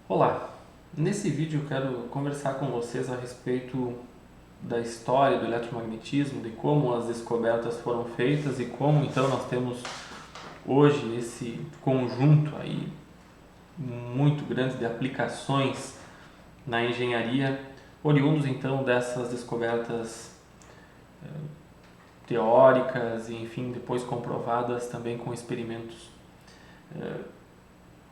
Olá, nesse vídeo eu quero conversar com vocês a respeito da história do eletromagnetismo, de como as descobertas foram feitas e como então nós temos hoje esse conjunto aí muito grande de aplicações na engenharia, oriundos então dessas descobertas teóricas e enfim depois comprovadas também com experimentos.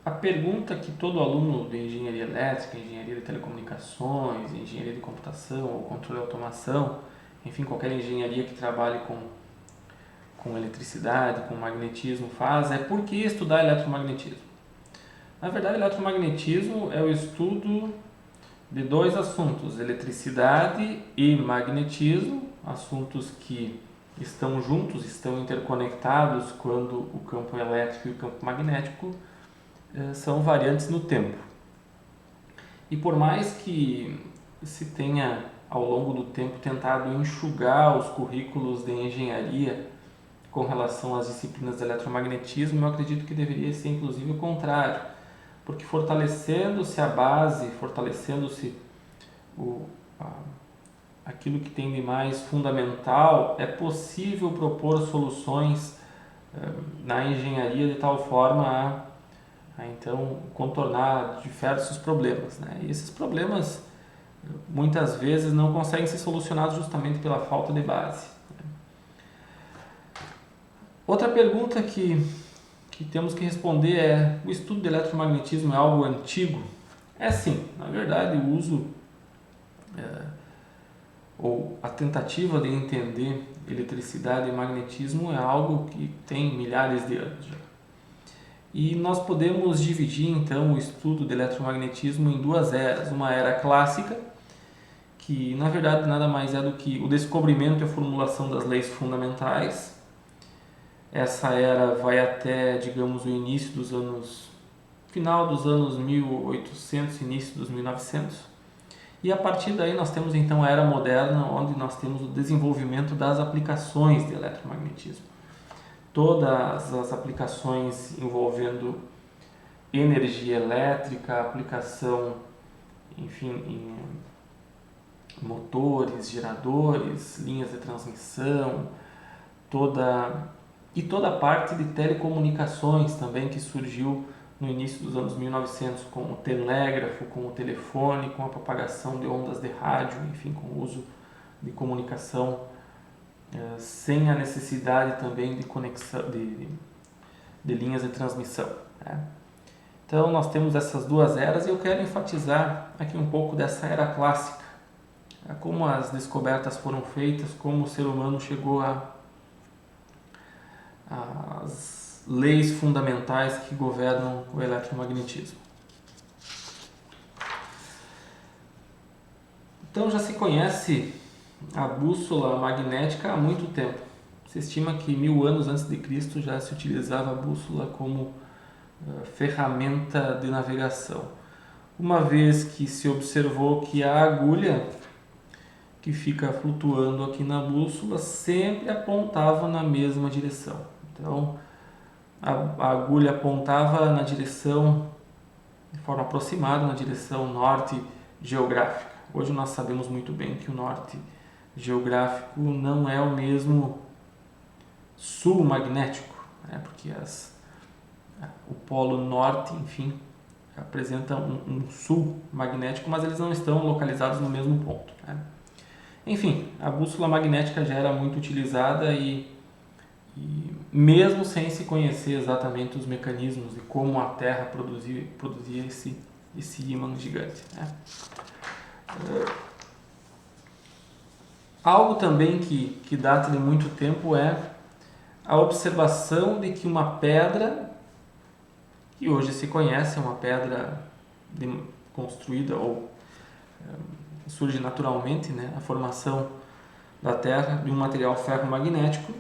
A pergunta que todo aluno de engenharia elétrica, engenharia de telecomunicações, engenharia de computação ou controle de automação, enfim, qualquer engenharia que trabalhe com eletricidade, com magnetismo faz é por que estudar eletromagnetismo? Na verdade, eletromagnetismo é o estudo de dois assuntos, eletricidade e magnetismo, assuntos que estão juntos, estão interconectados quando o campo elétrico e o campo magnético são variantes no tempo. E por mais que se tenha ao longo do tempo tentado enxugar os currículos de engenharia com relação às disciplinas de eletromagnetismo, eu acredito que deveria ser inclusive o contrário, porque fortalecendo-se a base, fortalecendo-se o, aquilo que tem de mais fundamental, é possível propor soluções na engenharia de tal forma a então contornar diversos problemas, né? E esses problemas muitas vezes não conseguem ser solucionados justamente pela falta de base. Outra pergunta que temos que responder é: o estudo de eletromagnetismo é algo antigo? É sim, na verdade o uso ou a tentativa de entender eletricidade e magnetismo é algo que tem milhares de anos já. E nós podemos dividir então o estudo de eletromagnetismo em duas eras. Uma era clássica, que na verdade nada mais é do que o descobrimento e a formulação das leis fundamentais. Essa era vai até, digamos, o início dos anos, final dos anos 1800, início dos 1900. E a partir daí nós temos então a era moderna, onde nós temos o desenvolvimento das aplicações de eletromagnetismo. Todas as aplicações envolvendo energia elétrica, aplicação, enfim, em motores, geradores, linhas de transmissão, toda a parte de telecomunicações também que surgiu no início dos anos 1900 com o telégrafo, com o telefone, com a propagação de ondas de rádio, enfim, com o uso de comunicação sem a necessidade também de conexão de linhas de transmissão, né? Então nós temos essas duas eras e eu quero enfatizar aqui um pouco dessa era clássica, como as descobertas foram feitas, como o ser humano chegou às leis fundamentais que governam o eletromagnetismo. Então já se conhece a bússola magnética há muito tempo. Se estima que 1000 anos antes de Cristo já se utilizava a bússola como ferramenta de navegação. Uma vez que se observou que a agulha que fica flutuando aqui na bússola sempre apontava na mesma direção. Então, a agulha apontava na direção, de forma aproximada, na direção norte geográfica. Hoje nós sabemos muito bem que o norte geográfico não é o mesmo sul magnético, né? Porque o polo norte, enfim, apresenta um sul magnético, mas eles não estão localizados no mesmo ponto, né? Enfim, a bússola magnética já era muito utilizada e mesmo sem se conhecer exatamente os mecanismos de como a Terra produzia esse ímã gigante, né? Algo também que data de muito tempo é a observação de que uma pedra, que hoje se conhece, é uma pedra construída ou surge naturalmente, né, a formação da Terra de um material ferromagnético,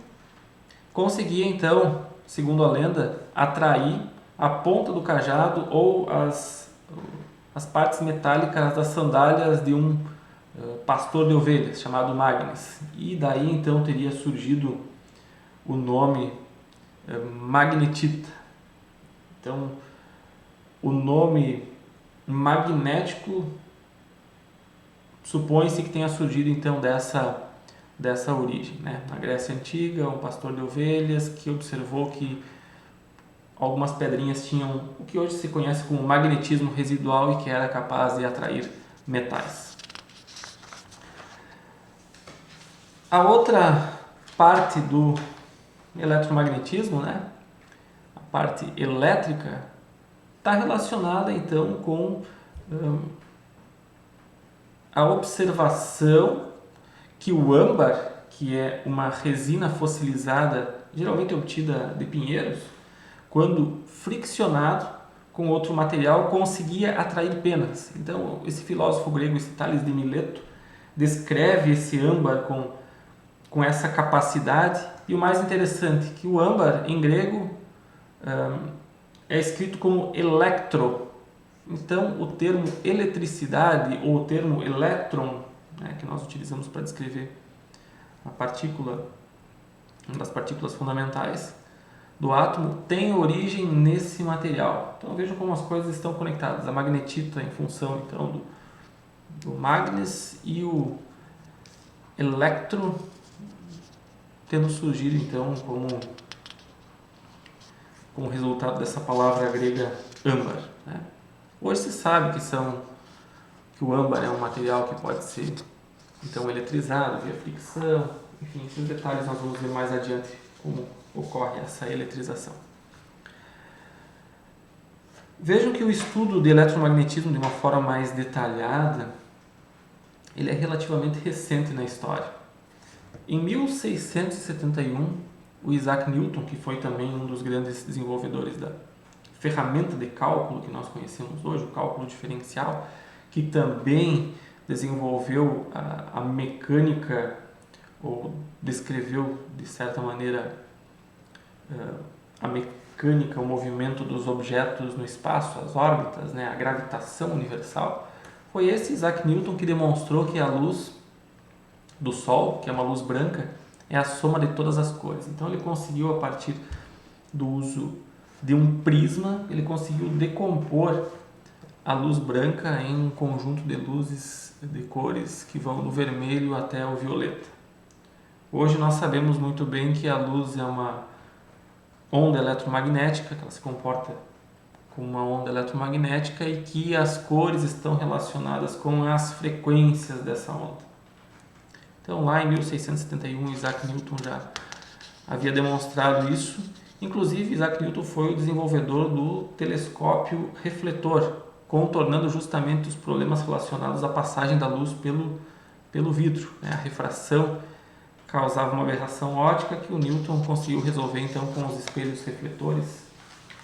conseguia então, segundo a lenda, atrair a ponta do cajado ou as partes metálicas das sandálias de um pastor de ovelhas chamado Magnes. E daí então teria surgido o nome magnetita. Então, o nome magnético supõe-se que tenha surgido então dessa origem, né? Na Grécia Antiga, um pastor de ovelhas que observou que algumas pedrinhas tinham o que hoje se conhece como magnetismo residual e que era capaz de atrair metais. A outra parte do eletromagnetismo, né? A parte elétrica, está relacionada então com a observação que o âmbar, que é uma resina fossilizada, geralmente obtida de pinheiros, quando friccionado com outro material, conseguia atrair penas. Então, esse filósofo grego, esse Tales de Mileto, descreve esse âmbar com essa capacidade. E o mais interessante, que o âmbar, em grego, é escrito como electro. Então, o termo eletricidade ou o termo elétron, né, que nós utilizamos para descrever a partícula, uma das partículas fundamentais do átomo, tem origem nesse material. Então, vejam como as coisas estão conectadas. A magnetita em função então do magnes e o electro tendo surgido então como resultado dessa palavra grega âmbar, né? Hoje se sabe que o âmbar é um material que pode ser então eletrizado via fricção, enfim, esses detalhes nós vamos ver mais adiante como ocorre essa eletrização. Vejam que o estudo de eletromagnetismo de uma forma mais detalhada, ele é relativamente recente na história. Em 1671, o Isaac Newton, que foi também um dos grandes desenvolvedores da ferramenta de cálculo que nós conhecemos hoje, o cálculo diferencial, que também desenvolveu a mecânica ou descreveu de certa maneira a mecânica, o movimento dos objetos no espaço, as órbitas, né, a gravitação universal. Foi esse Isaac Newton que demonstrou que a luz do Sol, que é uma luz branca, é a soma de todas as cores. Então ele conseguiu, a partir do uso de um prisma, ele conseguiu decompor a luz branca em um conjunto de luzes de cores que vão do vermelho até o violeta. Hoje nós sabemos muito bem que a luz é uma onda eletromagnética, que ela se comporta como uma onda eletromagnética e que as cores estão relacionadas com as frequências dessa onda. Então, lá em 1671, Isaac Newton já havia demonstrado isso. Inclusive, Isaac Newton foi o desenvolvedor do telescópio refletor, contornando justamente os problemas relacionados à passagem da luz pelo vidro. A refração causava uma aberração óptica que o Newton conseguiu resolver então com os espelhos refletores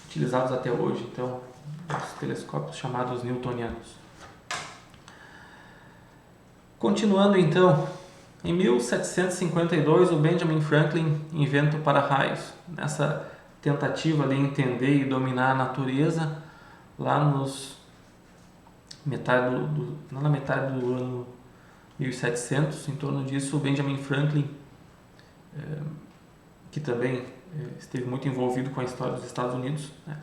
utilizados até hoje, então os telescópios chamados newtonianos. Continuando então, em 1752 o Benjamin Franklin inventa o para-raios, nessa tentativa de entender e dominar a natureza lá na metade do ano 1700, em torno disso, o Benjamin Franklin, que também esteve muito envolvido com a história dos Estados Unidos, né,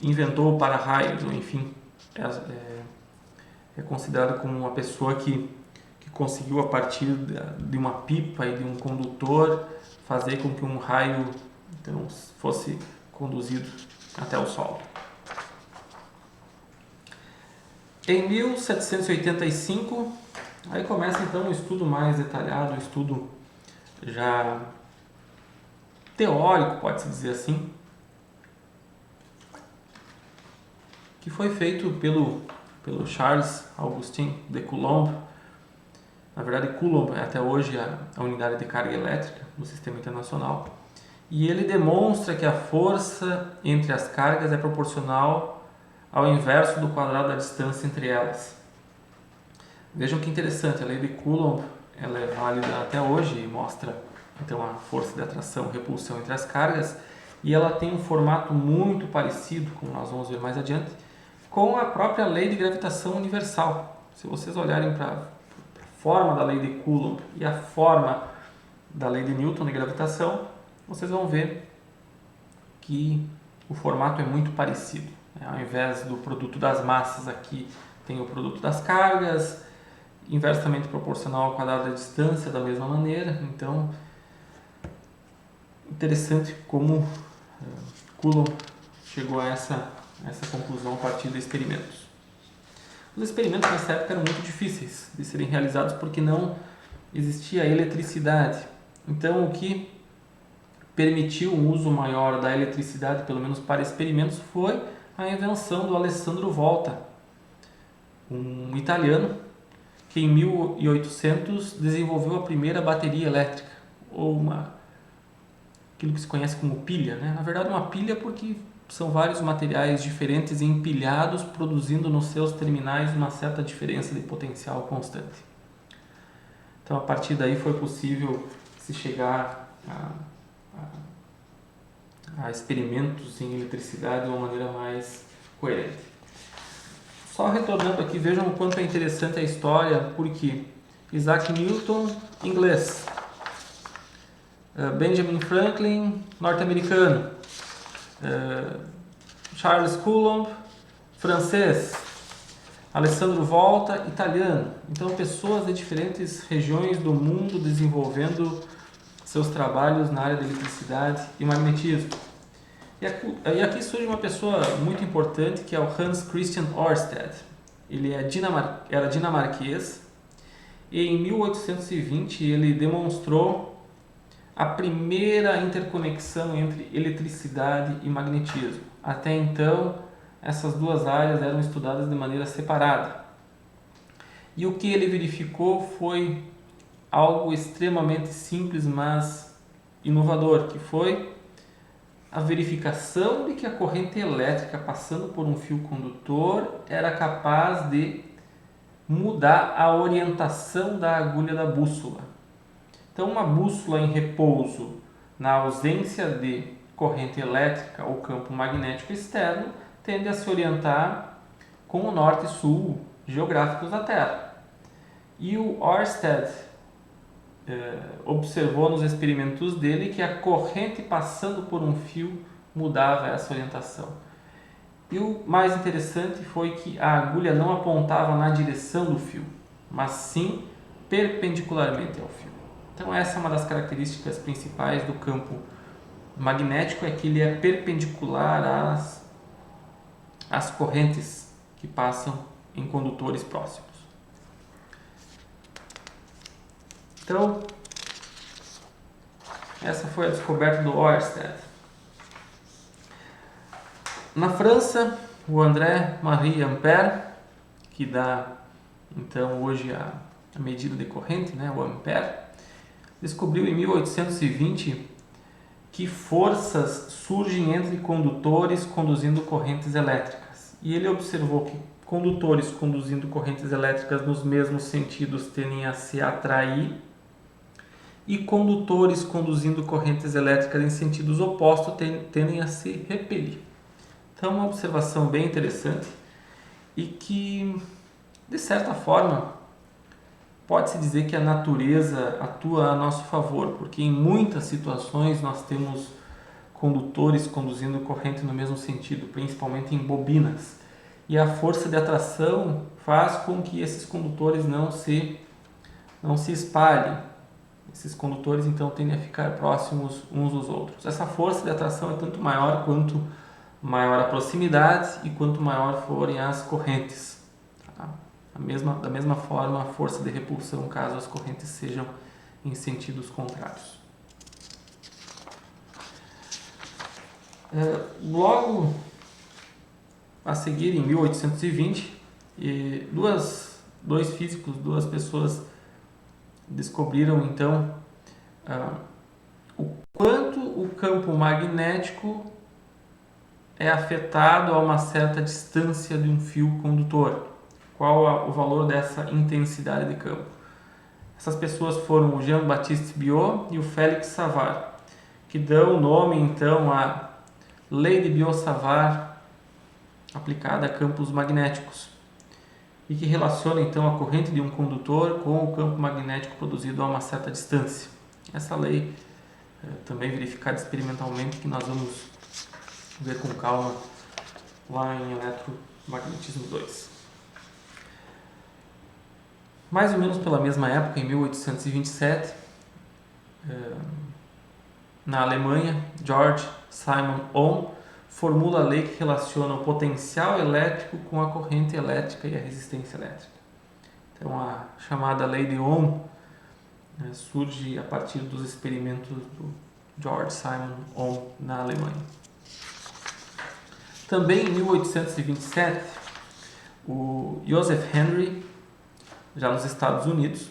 inventou o para-raios, enfim, é considerado como uma pessoa que conseguiu, a partir de uma pipa e de um condutor, fazer com que um raio então, fosse conduzido até o Sol. Em 1785, aí começa então um estudo mais detalhado, um estudo já teórico, pode-se dizer assim, que foi feito pelo Charles Augustin de Coulomb. Na verdade, Coulomb é até hoje a unidade de carga elétrica do sistema internacional. E ele demonstra que a força entre as cargas é proporcional ao inverso do quadrado da distância entre elas. Vejam que interessante, a lei de Coulomb ela é válida até hoje e mostra então a força de atração e repulsão entre as cargas, e ela tem um formato muito parecido, como nós vamos ver mais adiante, com a própria lei de gravitação universal. Se vocês olharem para a forma da lei de Coulomb e a forma da lei de Newton de gravitação, vocês vão ver que o formato é muito parecido. Ao invés do produto das massas, aqui tem o produto das cargas, inversamente proporcional ao quadrado da distância, da mesma maneira. Então, interessante como Coulomb chegou a essa conclusão a partir de experimentos. Os experimentos nessa época eram muito difíceis de serem realizados porque não existia eletricidade. Então, o que permitiu um uso maior da eletricidade, pelo menos para experimentos, foi a invenção do Alessandro Volta, um italiano que em 1800 desenvolveu a primeira bateria elétrica, ou aquilo que se conhece como pilha, né? Na verdade, uma pilha porque são vários materiais diferentes empilhados, produzindo nos seus terminais uma certa diferença de potencial constante. Então, a partir daí foi possível se chegar a experimentos em eletricidade de uma maneira mais coerente. Só retornando aqui, vejam o quanto é interessante a história, porque Isaac Newton, inglês, Benjamin Franklin, norte-americano, Charles Coulomb, francês, Alessandro Volta, italiano. Então, pessoas de diferentes regiões do mundo desenvolvendo seus trabalhos na área da eletricidade e magnetismo. E aqui surge uma pessoa muito importante, que é o Hans Christian Ørsted. Ele era dinamarquês e em 1820 ele demonstrou a primeira interconexão entre eletricidade e magnetismo. Até então, essas duas áreas eram estudadas de maneira separada. E o que ele verificou foi algo extremamente simples, mas inovador, que foi a verificação de que a corrente elétrica passando por um fio condutor era capaz de mudar a orientação da agulha da bússola. Então, uma bússola em repouso, na ausência de corrente elétrica ou campo magnético externo, tende a se orientar com o norte e sul geográficos da Terra. E o Ørsted observou nos experimentos dele que a corrente passando por um fio mudava essa orientação. E o mais interessante foi que a agulha não apontava na direção do fio, mas sim perpendicularmente ao fio. Então essa é uma das características principais do campo magnético, é que ele é perpendicular às correntes que passam em condutores próximos. Então, essa foi a descoberta do Ørsted. Na França, o André-Marie Ampère, que dá então hoje a medida de corrente, né, o ampère, descobriu em 1820 que forças surgem entre condutores conduzindo correntes elétricas. E ele observou que condutores conduzindo correntes elétricas nos mesmos sentidos tendem a se atrair e condutores conduzindo correntes elétricas em sentidos opostos tendem a se repelir. Então, uma observação bem interessante e que, de certa forma, pode-se dizer que a natureza atua a nosso favor, porque em muitas situações nós temos condutores conduzindo corrente no mesmo sentido, principalmente em bobinas. E a força de atração faz com que esses condutores não se espalhem. Esses condutores então tendem a ficar próximos uns dos outros. Essa força de atração é tanto maior quanto maior a proximidade e quanto maior forem as correntes. Da mesma forma, a força de repulsão, caso as correntes sejam em sentidos contrários. Logo a seguir, em 1820, dois físicos, duas pessoas descobriram então o quanto o campo magnético é afetado a uma certa distância de um fio condutor. Qual o valor dessa intensidade de campo? Essas pessoas foram o Jean-Baptiste Biot e o Félix Savart, que dão o nome então à Lei de Biot-Savart aplicada a campos magnéticos e que relaciona então a corrente de um condutor com o campo magnético produzido a uma certa distância. Essa lei também verificada experimentalmente, que nós vamos ver com calma lá em Eletromagnetismo 2. Mais ou menos pela mesma época, em 1827, na Alemanha, George Simon Ohm formula a lei que relaciona o potencial elétrico com a corrente elétrica e a resistência elétrica. Então, a chamada lei de Ohm surge a partir dos experimentos do George Simon Ohm na Alemanha. Também em 1827, o Joseph Henry, já nos Estados Unidos,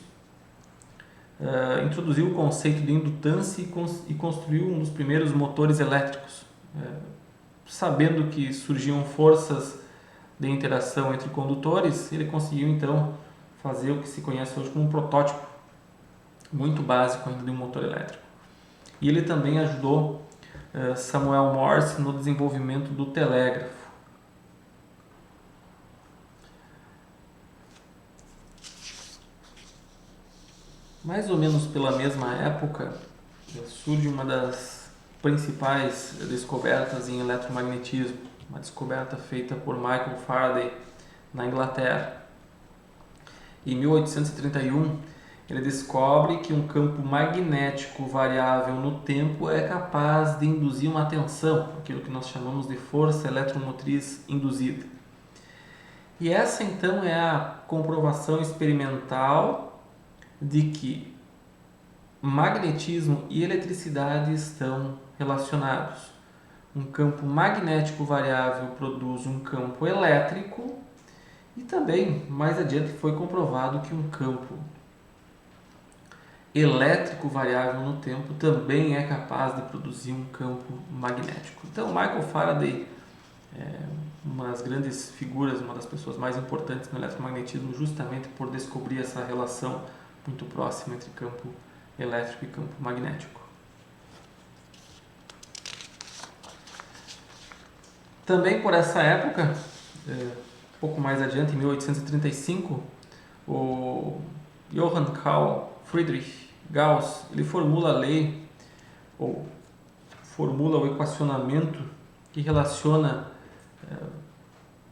introduziu o conceito de indutância e construiu um dos primeiros motores elétricos, sabendo que surgiam forças de interação entre condutores. Ele conseguiu então fazer o que se conhece hoje como um protótipo muito básico ainda de um motor elétrico. E ele também ajudou Samuel Morse no desenvolvimento do telégrafo. Mais ou menos pela mesma época, surge uma das principais descobertas em eletromagnetismo, uma descoberta feita por Michael Faraday na Inglaterra. Em 1831, ele descobre que um campo magnético variável no tempo é capaz de induzir uma tensão, aquilo que nós chamamos de força eletromotriz induzida. E essa então é a comprovação experimental de que magnetismo e eletricidade estão relacionados. Um campo magnético variável produz um campo elétrico e também, mais adiante, foi comprovado que um campo elétrico variável no tempo também é capaz de produzir um campo magnético. Então, Michael Faraday é uma das grandes figuras, uma das pessoas mais importantes no eletromagnetismo, justamente por descobrir essa relação muito próxima entre campo elétrico e campo magnético. Também por essa época, pouco mais adiante, em 1835, o Johann Carl Friedrich Gauss ele formula a lei, ou formula o equacionamento que relaciona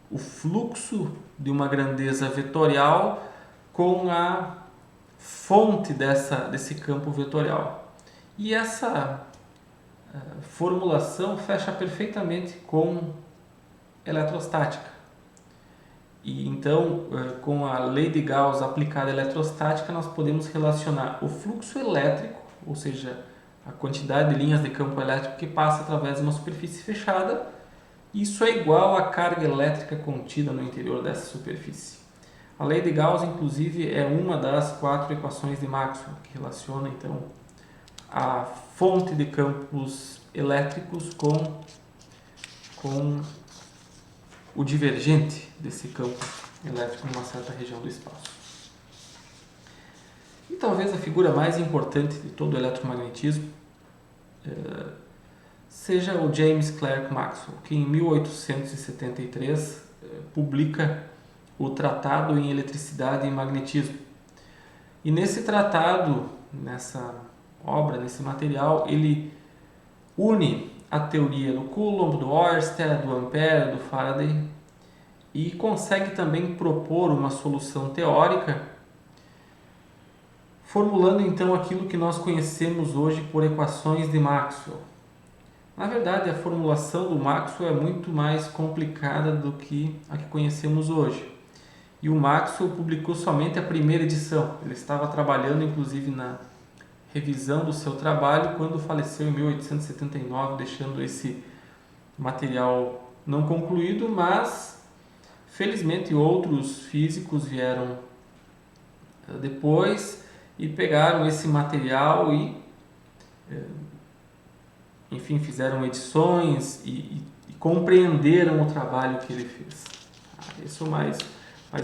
o fluxo de uma grandeza vetorial com a fonte desse campo vetorial. E essa formulação fecha perfeitamente com eletrostática. E então, com a lei de Gauss aplicada à eletrostática, nós podemos relacionar o fluxo elétrico, ou seja, a quantidade de linhas de campo elétrico que passa através de uma superfície fechada. Isso é igual à carga elétrica contida no interior dessa superfície. A lei de Gauss, inclusive, é uma das 4 equações de Maxwell, que relaciona, então, a fonte de campos elétricos com o divergente desse campo elétrico numa certa região do espaço. E talvez a figura mais importante de todo o eletromagnetismo seja o James Clerk Maxwell, que em 1873 publica o Tratado em Eletricidade e Magnetismo. E nesse tratado, nessa obra, nesse material, ele une a teoria do Coulomb, do Oersted, do Ampère, do Faraday e consegue também propor uma solução teórica, formulando então aquilo que nós conhecemos hoje por equações de Maxwell. Na verdade, a formulação do Maxwell é muito mais complicada do que a que conhecemos hoje. E o Maxwell publicou somente a primeira edição. Ele estava trabalhando, inclusive, na revisão do seu trabalho quando faleceu em 1879, deixando esse material não concluído, mas felizmente outros físicos vieram depois e pegaram esse material e, enfim, fizeram edições e compreenderam o trabalho que ele fez. Isso é o mais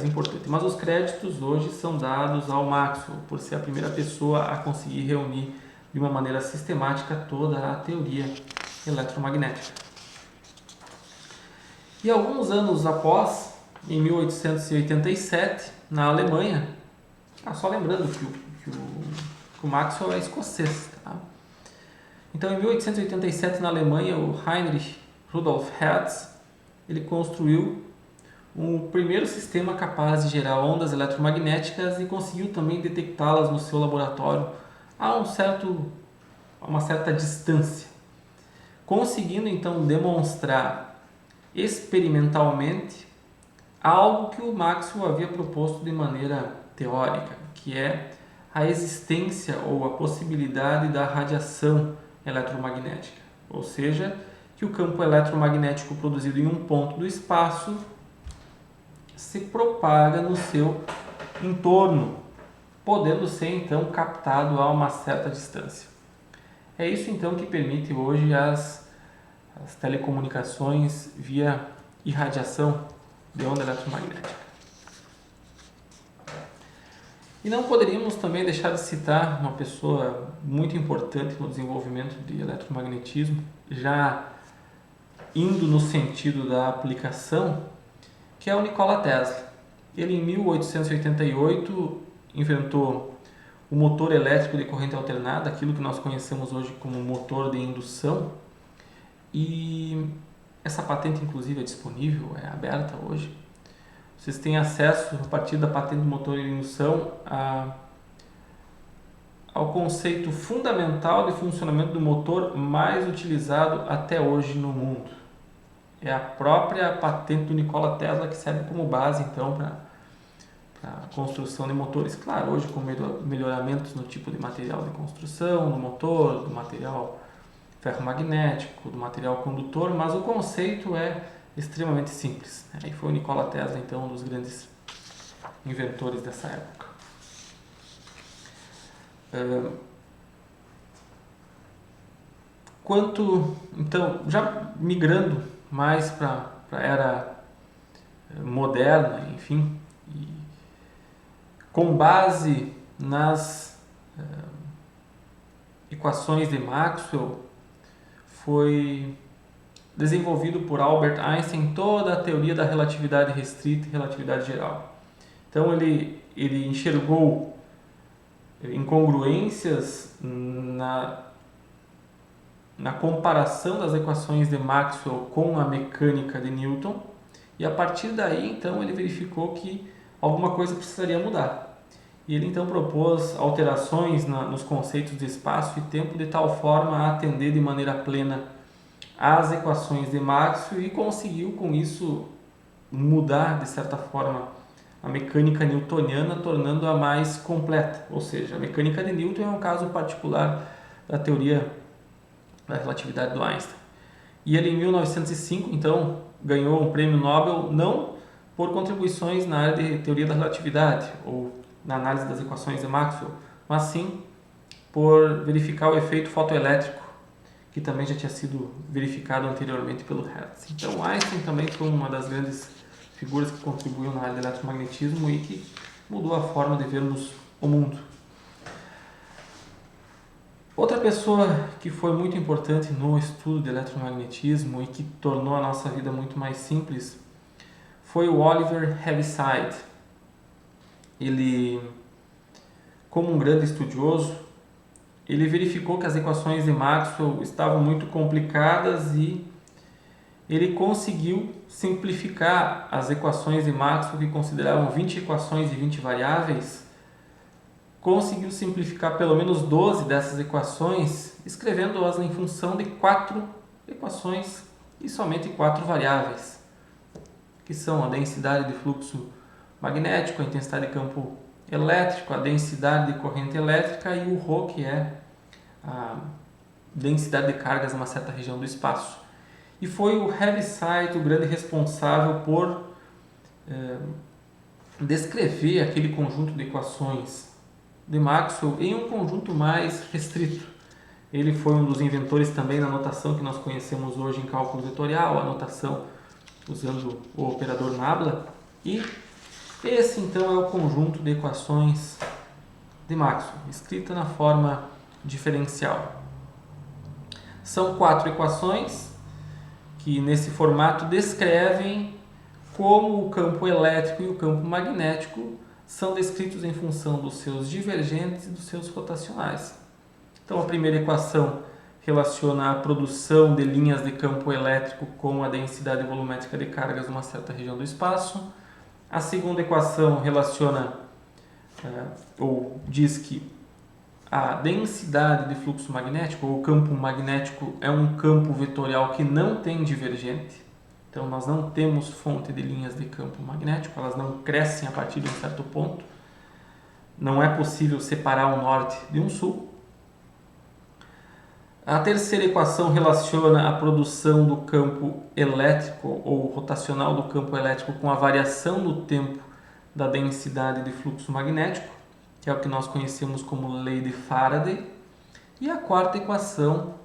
importante. Mas os créditos hoje são dados ao Maxwell, por ser a primeira pessoa a conseguir reunir de uma maneira sistemática toda a teoria eletromagnética. E alguns anos após, em 1887, na Alemanha, só lembrando que o Maxwell é escocês, tá? Então, em 1887, na Alemanha, o Heinrich Rudolf Hertz ele construiu o primeiro sistema capaz de gerar ondas eletromagnéticas e conseguiu também detectá-las no seu laboratório a uma certa distância, conseguindo então demonstrar experimentalmente algo que o Maxwell havia proposto de maneira teórica, que é a existência ou a possibilidade da radiação eletromagnética, ou seja, que o campo eletromagnético produzido em um ponto do espaço se propaga no seu entorno, podendo ser então captado a uma certa distância. É isso então que permite hoje as telecomunicações via irradiação de onda eletromagnética. E não poderíamos também deixar de citar uma pessoa muito importante no desenvolvimento de eletromagnetismo, já indo no sentido da aplicação, que é o Nikola Tesla. Ele, em 1888, inventou o motor elétrico de corrente alternada, aquilo que nós conhecemos hoje como motor de indução, e essa patente, inclusive, é disponível, é aberta hoje. Vocês têm acesso, a partir da patente do motor de indução, ao conceito fundamental de funcionamento do motor mais utilizado até hoje no mundo. É a própria patente do Nikola Tesla que serve como base, então, para a construção de motores. Claro, hoje com melhoramentos no tipo de material de construção, do motor, do material ferromagnético, do material condutor, mas o conceito é extremamente simples. Aí foi o Nikola Tesla, então, um dos grandes inventores dessa época. Então, já migrando mais para a era moderna, enfim, e com base nas equações de Maxwell, foi desenvolvido por Albert Einstein toda a teoria da relatividade restrita e relatividade geral. Então ele enxergou incongruências na comparação das equações de Maxwell com a mecânica de Newton, e a partir daí então ele verificou que alguma coisa precisaria mudar. E ele então propôs alterações nos conceitos de espaço e tempo de tal forma a atender de maneira plena às equações de Maxwell e conseguiu com isso mudar de certa forma a mecânica newtoniana, tornando-a mais completa. Ou seja, a mecânica de Newton é um caso particular da teoria da relatividade do Einstein. E ele, em 1905, então, ganhou um prêmio Nobel não por contribuições na área de teoria da relatividade ou na análise das equações de Maxwell, mas sim por verificar o efeito fotoelétrico, que também já tinha sido verificado anteriormente pelo Hertz. Então, Einstein também foi uma das grandes figuras que contribuiu na área do eletromagnetismo e que mudou a forma de vermos o mundo. Outra pessoa que foi muito importante no estudo de eletromagnetismo e que tornou a nossa vida muito mais simples foi o Oliver Heaviside. Ele, como um grande estudioso, ele verificou que as equações de Maxwell estavam muito complicadas e ele conseguiu simplificar as equações de Maxwell, que consideravam 20 equações e 20 variáveis, conseguiu simplificar pelo menos 12 dessas equações, escrevendo-as em função de 4 equações e somente 4 variáveis, que são a densidade de fluxo magnético, a intensidade de campo elétrico, a densidade de corrente elétrica e o ρ, que é a densidade de cargas numa certa região do espaço. E foi o Heaviside o grande responsável por descrever aquele conjunto de equações de Maxwell em um conjunto mais restrito. Ele foi um dos inventores também da notação que nós conhecemos hoje em cálculo vetorial, a notação usando o operador nabla, e esse então é o conjunto de equações de Maxwell, escrita na forma diferencial. São 4 equações que nesse formato descrevem como o campo elétrico e o campo magnético são descritos em função dos seus divergentes e dos seus rotacionais. Então a primeira equação relaciona a produção de linhas de campo elétrico com a densidade volumétrica de cargas numa certa região do espaço. A segunda equação relaciona ou diz que a densidade de fluxo magnético ou campo magnético é um campo vetorial que não tem divergente. Então nós não temos fonte de linhas de campo magnético, elas não crescem a partir de um certo ponto. Não é possível separar um norte de um sul. A terceira equação relaciona a produção do campo elétrico ou rotacional do campo elétrico com a variação no tempo da densidade de fluxo magnético, que é o que nós conhecemos como lei de Faraday. E a quarta equação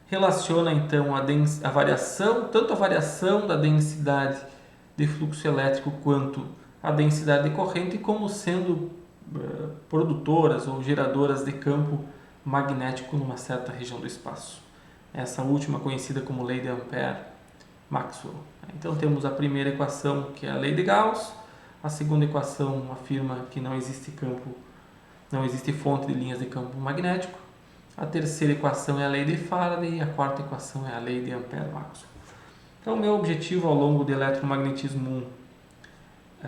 relaciona então a variação, tanto a variação da densidade de fluxo elétrico quanto a densidade de corrente como sendo produtoras ou geradoras de campo magnético numa certa região do espaço. Essa última conhecida como lei de Ampère-Maxwell. Então temos a primeira equação, que é a lei de Gauss. A segunda equação afirma que não existe fonte de linhas de campo magnético. A terceira equação é a lei de Faraday e a quarta equação é a lei de Ampère-Maxwell. Então, meu objetivo ao longo do eletromagnetismo 1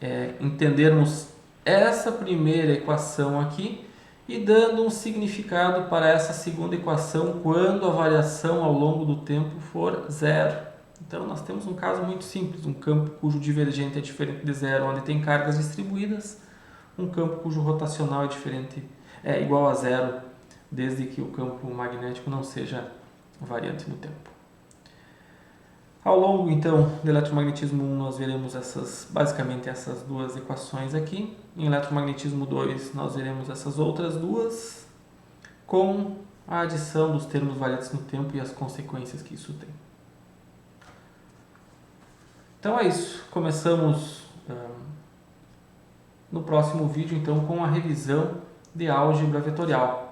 é entendermos essa primeira equação aqui e dando um significado para essa segunda equação quando a variação ao longo do tempo for zero. Então, nós temos um caso muito simples, um campo cujo divergente é diferente de zero, onde tem cargas distribuídas, um campo cujo rotacional é igual a zero, desde que o campo magnético não seja variante no tempo. Ao longo, então, do eletromagnetismo 1, nós veremos basicamente essas duas equações aqui. Em eletromagnetismo 2, nós veremos essas outras duas, com a adição dos termos variantes no tempo e as consequências que isso tem. Então é isso. Começamos no próximo vídeo, então, com a revisão de álgebra vetorial.